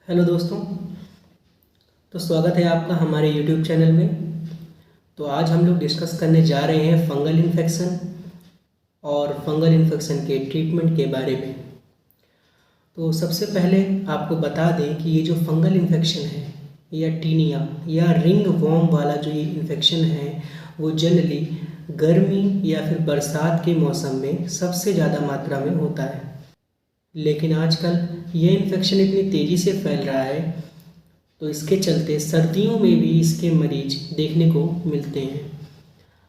Hello दोस्तों। तो स्वागत है आपका हमारे यूट्यूब चैनल में। तो आज हम लोग डिस्कस करने जा रहे हैं फंगल इन्फेक्शन और फंगल इन्फेक्शन के ट्रीटमेंट के बारे में। तो सबसे पहले आपको बता दें कि ये जो फंगल इन्फेक्शन है या टीनिया या रिंग वॉर्म वाला जो ये इन्फेक्शन है वो जनरली गर्मी या फिर बरसात के मौसम में सबसे ज़्यादा मात्रा में होता है। लेकिन आजकल ये इन्फेक्शन इतनी तेज़ी से फैल रहा है तो इसके चलते सर्दियों में भी इसके मरीज देखने को मिलते हैं।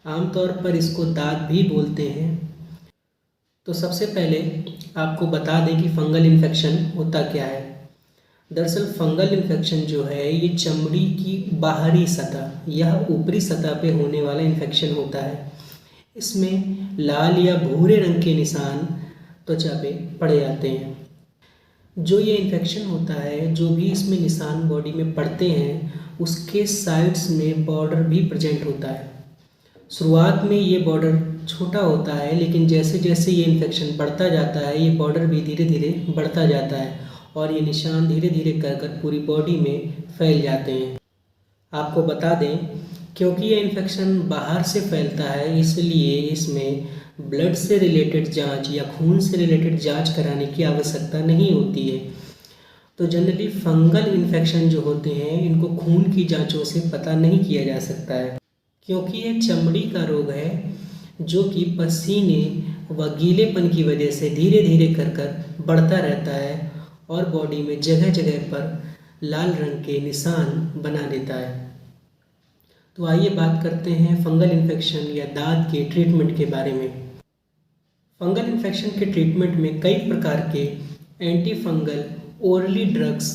आमतौर पर इसको दाद भी बोलते हैं। तो सबसे पहले आपको बता दें कि फंगल इन्फेक्शन होता क्या है। दरअसल फंगल इन्फेक्शन जो है ये चमड़ी की बाहरी सतह या ऊपरी सतह पे होने वाला इन्फेक्शन होता है। इसमें लाल या भूरे रंग के निशान त्वचा पे पड़ जाते हैं। जो ये इन्फेक्शन होता है, जो भी इसमें निशान बॉडी में पड़ते हैं उसके साइड्स में बॉर्डर भी प्रेजेंट होता है। शुरुआत में ये बॉर्डर छोटा होता है, लेकिन जैसे जैसे ये इन्फेक्शन बढ़ता जाता है ये बॉर्डर भी धीरे धीरे बढ़ता जाता है और ये निशान धीरे धीरे कर पूरी बॉडी में फैल जाते हैं। आपको बता दें, क्योंकि ये इन्फेक्शन बाहर से फैलता है इसलिए इसमें ब्लड से रिलेटेड जांच या खून से रिलेटेड जांच कराने की आवश्यकता नहीं होती है। तो जनरली फंगल इन्फेक्शन जो होते हैं इनको खून की जांचों से पता नहीं किया जा सकता है, क्योंकि ये चमड़ी का रोग है जो कि पसीने व गीलेपन की वजह से धीरे धीरे कर बढ़ता रहता है और बॉडी में जगह जगह पर लाल रंग के निशान बना देता है। तो आइए बात करते हैं फंगल इन्फेक्शन या दाद के ट्रीटमेंट के बारे में। फंगल इन्फेक्शन के ट्रीटमेंट में कई प्रकार के एंटी फंगल ओरली ड्रग्स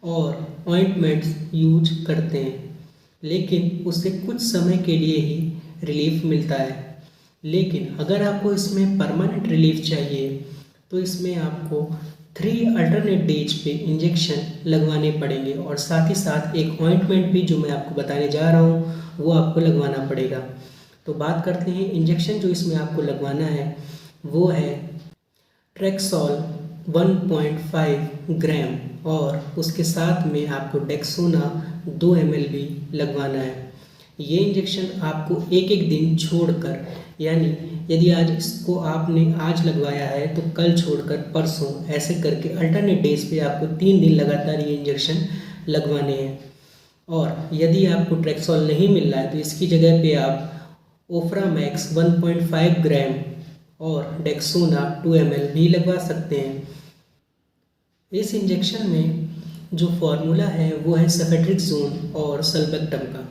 और ऑइंटमेंट्स यूज करते हैं, लेकिन उससे कुछ समय के लिए ही रिलीफ मिलता है। लेकिन अगर आपको इसमें परमानेंट रिलीफ चाहिए तो इसमें आपको 3 अल्टरनेट डेज पे इंजेक्शन लगवाने पड़ेंगे और साथ ही साथ एक ऑइंटमेंट भी जो मैं आपको बताने जा रहा हूँ वो आपको लगवाना पड़ेगा। तो बात करते हैं इंजेक्शन जो इसमें आपको लगवाना है वो है ट्रेक्सॉल 1.5 ग्राम और उसके साथ में आपको डेक्सोना 2 ml भी लगवाना है। ये इंजेक्शन आपको एक एक दिन छोड़कर, यानी यदि आज इसको आपने आज लगवाया है तो कल छोड़कर परसों, ऐसे करके अल्टरनेट डेज पे आपको 3 दिन लगातार ये इंजेक्शन लगवाने हैं। और यदि आपको ट्रेक्सॉल नहीं मिल रहा है तो इसकी जगह पे आप ओफ्रामैक्स 1.5 ग्राम और डेक्सोना 2 ml भी लगवा सकते हैं। इस इंजेक्शन में जो फॉर्मूला है वो है सेफेट्रिक्सोन और सल्बेक्टम का।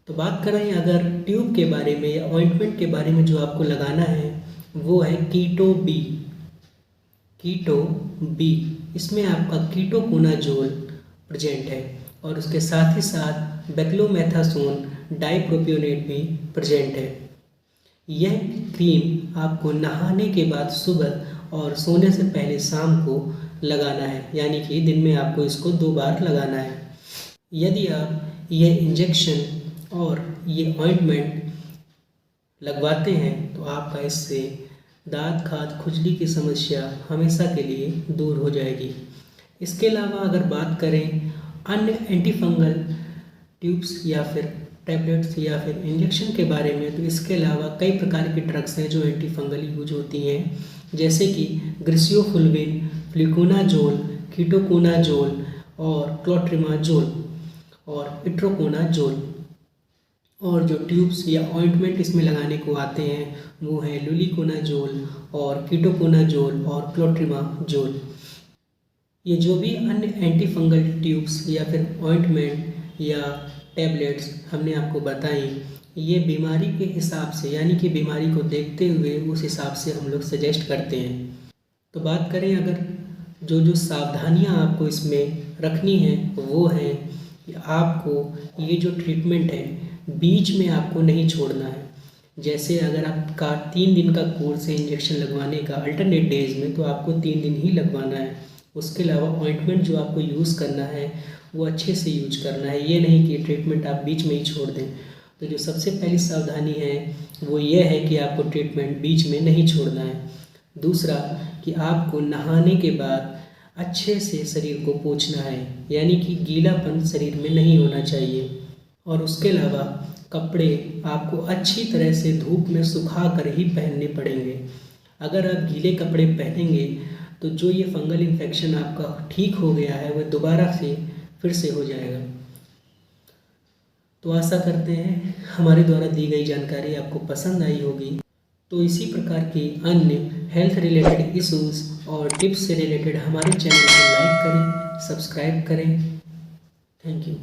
तो बात करें अगर ट्यूब के बारे में या ऑइंटमेंट के बारे में, जो आपको लगाना है वो है कीटो बी। इसमें आपका कीटोकोनाजोल प्रेजेंट है और उसके साथ ही साथ बेक्लोमेथासोन डाइप्रोपियोनेट भी प्रेजेंट है। यह क्रीम आपको नहाने के बाद सुबह और सोने से पहले शाम को लगाना है, यानी कि दिन में आपको इसको 2 बार लगाना है। यदि आप यह इंजेक्शन और ये ऑइंटमेंट लगवाते हैं तो आपका इससे दाँत खाज खुजली की समस्या हमेशा के लिए दूर हो जाएगी। इसके अलावा अगर बात करें अन्य एंटीफंगल ट्यूब्स या फिर टैबलेट्स या फिर इंजेक्शन के बारे में, तो इसके अलावा कई प्रकार की ड्रग्स हैं जो एंटीफंगल यूज होती हैं, जैसे कि ग्रिसियोफुल्विन, फ्लुकोनाजोल, कीटोकोनाजोल और क्लोट्रिमाजोल और इट्रोकोनाजोल। और जो ट्यूब्स या ऑइंटमेंट इसमें लगाने को आते हैं वो है लुलिकोनाजोल और कीटोकोनाजोल और क्लोट्रिमाजोल। ये जो भी अन्य एंटीफंगल ट्यूब्स या फिर ऑइंटमेंट या टैबलेट्स हमने आपको बताई, ये बीमारी के हिसाब से, यानी कि बीमारी को देखते हुए उस हिसाब से हम लोग सजेस्ट करते हैं। तो बात करें अगर जो सावधानियां आपको इसमें रखनी है वो है कि आपको ये जो ट्रीटमेंट है बीच में आपको नहीं छोड़ना है। जैसे अगर आपका 3 दिन का कोर्स है इंजेक्शन लगवाने का अल्टरनेट डेज में, तो आपको 3 दिन ही लगवाना है। उसके अलावा ऑइंटमेंट जो आपको यूज़ करना है वो अच्छे से यूज करना है, ये नहीं कि ट्रीटमेंट आप बीच में ही छोड़ दें। तो जो सबसे पहली सावधानी है वो ये है कि आपको ट्रीटमेंट बीच में नहीं छोड़ना है। दूसरा कि आपको नहाने के बाद अच्छे से शरीर को पोंछना है, यानी कि गीलापन शरीर में नहीं होना चाहिए। और उसके अलावा कपड़े आपको अच्छी तरह से धूप में सुखा कर ही पहनने पड़ेंगे। अगर आप गीले कपड़े पहनेंगे तो जो ये फंगल इन्फेक्शन आपका ठीक हो गया है वह दोबारा से फिर से हो जाएगा। तो आशा करते हैं हमारे द्वारा दी गई जानकारी आपको पसंद आई होगी। तो इसी प्रकार के अन्य हेल्थ रिलेटेड इश्यूज़ और टिप्स से रिलेटेड हमारे चैनल को लाइक करें, सब्सक्राइब करें। Thank you.